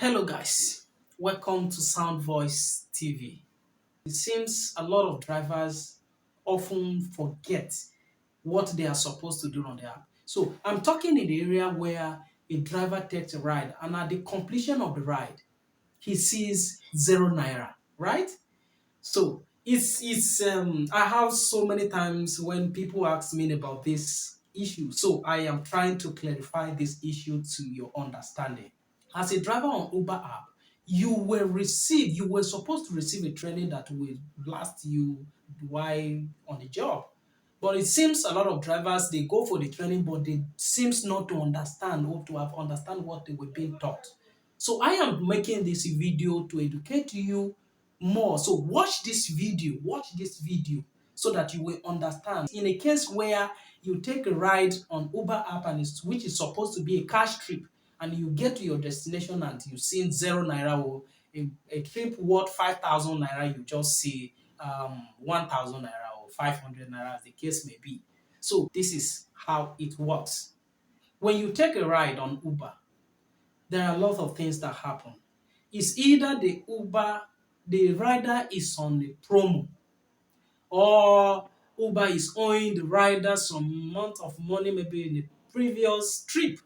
Hello, guys. Welcome to Sound Voice TV. It seems a lot of drivers often forget what they are supposed to do on the app. So, I'm talking in the area where a driver takes a ride, and at the completion of the ride, he sees 0 naira, right? So, I have so many times when people ask me about this issue. So, I am trying to clarify this issue to your understanding. As a driver on Uber app, you were supposed to receive a training that will last you while on the job. But it seems a lot of drivers they go for the training, but they seems not to understand or to have understand what they were being taught. So I am making this video to educate you more. So watch this video so that you will understand. In a case where you take a ride on Uber app which is supposed to be a cash trip, and you get to your destination and you see 0 naira or a trip worth 5,000 naira, you just see 1,000 naira or 500 naira as the case may be. So this is how it works. When you take a ride on Uber, there are a lot of things that happen. It's either the rider is on the promo, or Uber is owing the rider some amount of money maybe in the previous trip.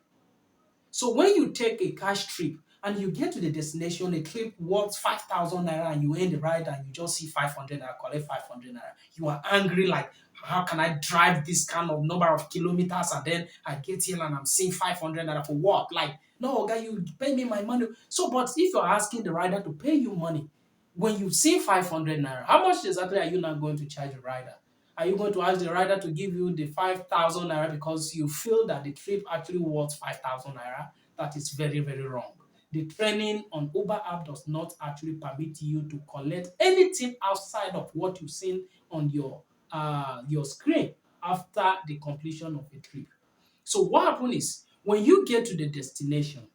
So when you take a cash trip and you get to the destination, a trip worth 5,000 naira, and you end the ride and you just see 500 naira, collect 500 naira, you are angry like, how can I drive this kind of number of kilometers and then I get here and I'm seeing 500 naira for what? Like, no, guy, you pay me my money. So, but if you're asking the rider to pay you money, when you see 500 naira, how much exactly are you now going to charge the rider? Are you going to ask the rider to give you the 5,000 naira because you feel that the trip actually worth 5,000 naira? That is very, very wrong. The training on Uber app does not actually permit you to collect anything outside of what you've seen on your screen after the completion of a trip. So what happens is when you get to the destination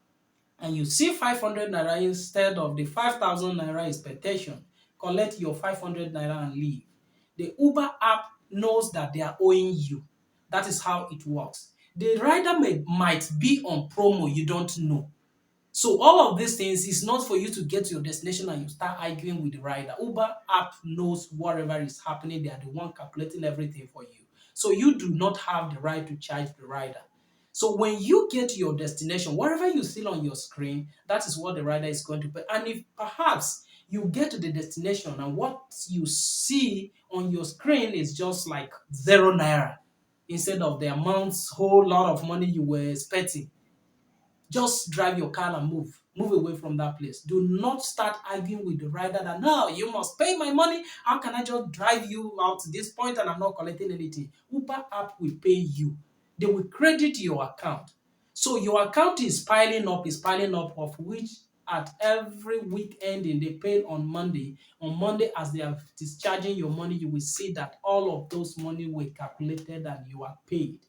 and you see 500 naira instead of the 5,000 naira expectation, collect your 500 naira and leave. The Uber app knows that they are owing you. That is how it works. The rider might be on promo, you don't know. So all of these things is not for you to get to your destination and you start arguing with the rider. Uber app knows whatever is happening. They are the one calculating everything for you. So you do not have the right to charge the rider. So when you get to your destination, whatever you see on your screen, that is what the rider is going to pay. And if perhaps you get to the destination and what you see on your screen is just like 0 naira instead of the amounts, whole lot of money you were expecting, just drive your car and move away from that place. Do not start arguing with the rider that, no, you must pay my money. How can I just drive you out to this point and I'm not collecting anything? Uber app will pay you. They will credit your account. So your account is piling up, of which at every week ending they pay on Monday. On Monday, as they are discharging your money, you will see that all of those money were calculated and you are paid.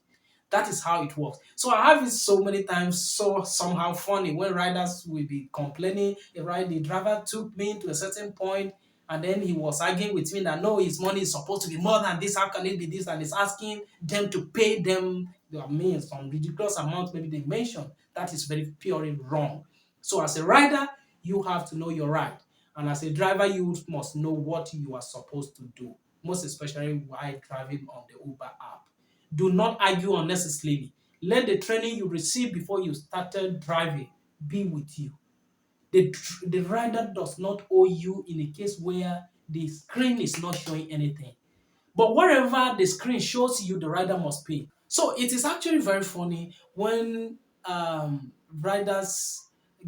That is how it works. So I have it so many times, so somehow funny when riders will be complaining. The driver took me to a certain point and then he was arguing with me that no, his money is supposed to be more than this. How can it be this? And he's asking them to pay them, I mean, some ridiculous amount maybe they mentioned. That is very purely wrong. So as a rider, you have to know your right. And as a driver, you must know what you are supposed to do, most especially while driving on the Uber app. Do not argue unnecessarily. Let the training you received before you started driving be with you. The rider does not owe you in a case where the screen is not showing anything. But whatever the screen shows you, the rider must pay. So it is actually very funny when riders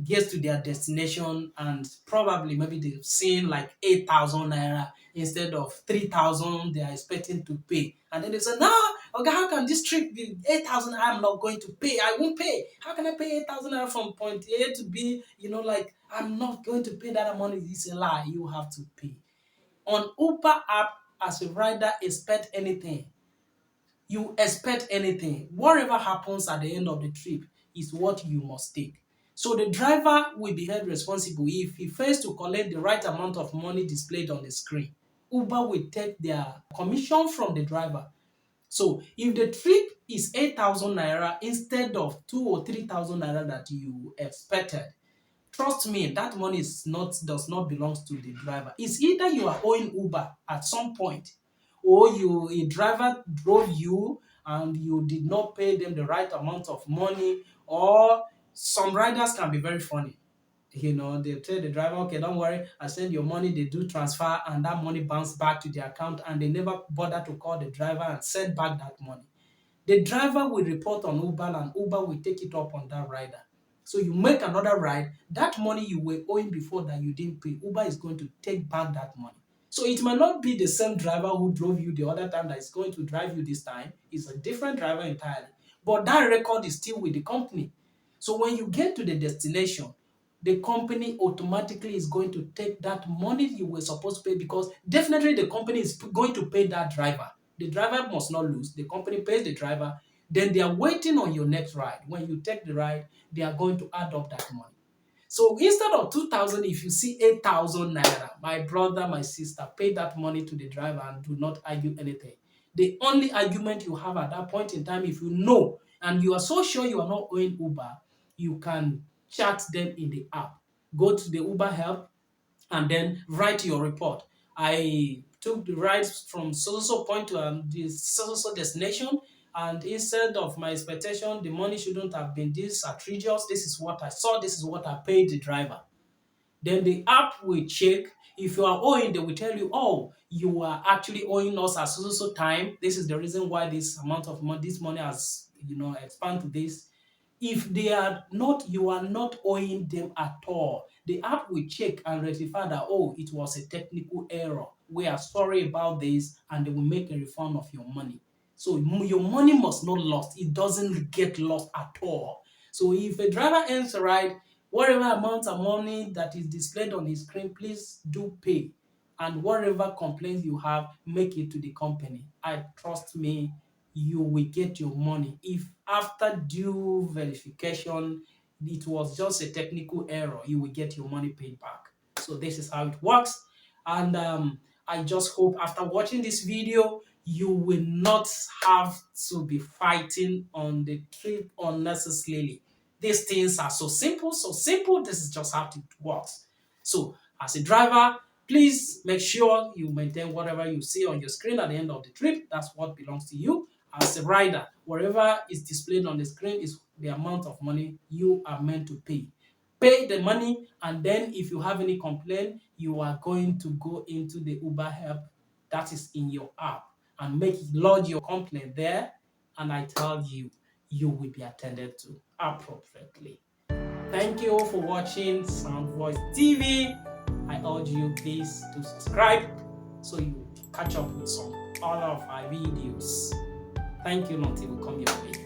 get to their destination and probably maybe they've seen like 8,000 naira instead of 3,000 they are expecting to pay. And then they say, no, okay, how can this trip be 8,000 naira? I'm not going to pay. I won't pay. How can I pay 8,000 naira from point A to B? Like I'm not going to pay that amount. It's a lie. You have to pay. On Uber app, as a rider, you expect anything. Whatever happens at the end of the trip is what you must take. So the driver will be held responsible if he fails to collect the right amount of money displayed on the screen. Uber will take their commission from the driver. So if the trip is 8,000 naira instead of 2 or 3,000 naira that you expected, trust me, that money does not belong to the driver. It's either you are owing Uber at some point, or a driver drove you and you did not pay them the right amount of money, or some riders can be very funny. They tell the driver, okay, don't worry, I send your money, they do transfer, and that money bounce back to the account, and they never bother to call the driver and send back that money. The driver will report on Uber, and Uber will take it up on that rider. So you make another ride, that money you were owing before that you didn't pay, Uber is going to take back that money. So it might not be the same driver who drove you the other time that is going to drive you this time. It's a different driver entirely. But that record is still with the company. So when you get to the destination, the company automatically is going to take that money you were supposed to pay, because definitely the company is going to pay that driver. The driver must not lose. The company pays the driver. Then they are waiting on your next ride. When you take the ride, they are going to add up that money. So instead of 2,000, if you see 8,000 naira, my brother, my sister, pay that money to the driver and do not argue anything. The only argument you have at that point in time, if you know and you are so sure you are not owing Uber, you can chat them in the app. Go to the Uber help and then write your report. I took the ride from so point to this so destination, and instead of my expectation, the money shouldn't have been this outrageous. This is what I saw. This is what I paid the driver. Then the app will check. If you are owing, they will tell you, oh, you are actually owing us at so time. This is the reason why this amount of money, this money has, expanded to this. If they are not, you are not owing them at all. The app will check and rectify that, oh, it was a technical error. We are sorry about this, and they will make a refund of your money. So your money must not lost. It doesn't get lost at all. So if a driver ends a ride, whatever amount of money that is displayed on his screen, please do pay. And whatever complaints you have, make it to the company. I trust me, you will get your money. If after due verification, it was just a technical error, you will get your money paid back. So this is how it works. And I just hope after watching this video, you will not have to be fighting on the trip unnecessarily. These things are so simple, so simple. This is just how it works. So as a driver, please make sure you maintain whatever you see on your screen at the end of the trip. That's what belongs to you. As a rider, whatever is displayed on the screen is the amount of money you are meant to pay. Pay the money, and then if you have any complaint, you are going to go into the Uber help that is in your app and lodge your complaint there, and I tell you, you will be attended to appropriately. Thank you for watching Sound Voice TV. I urge you please to subscribe so you catch up with some all of our videos. Thank you until we come your way.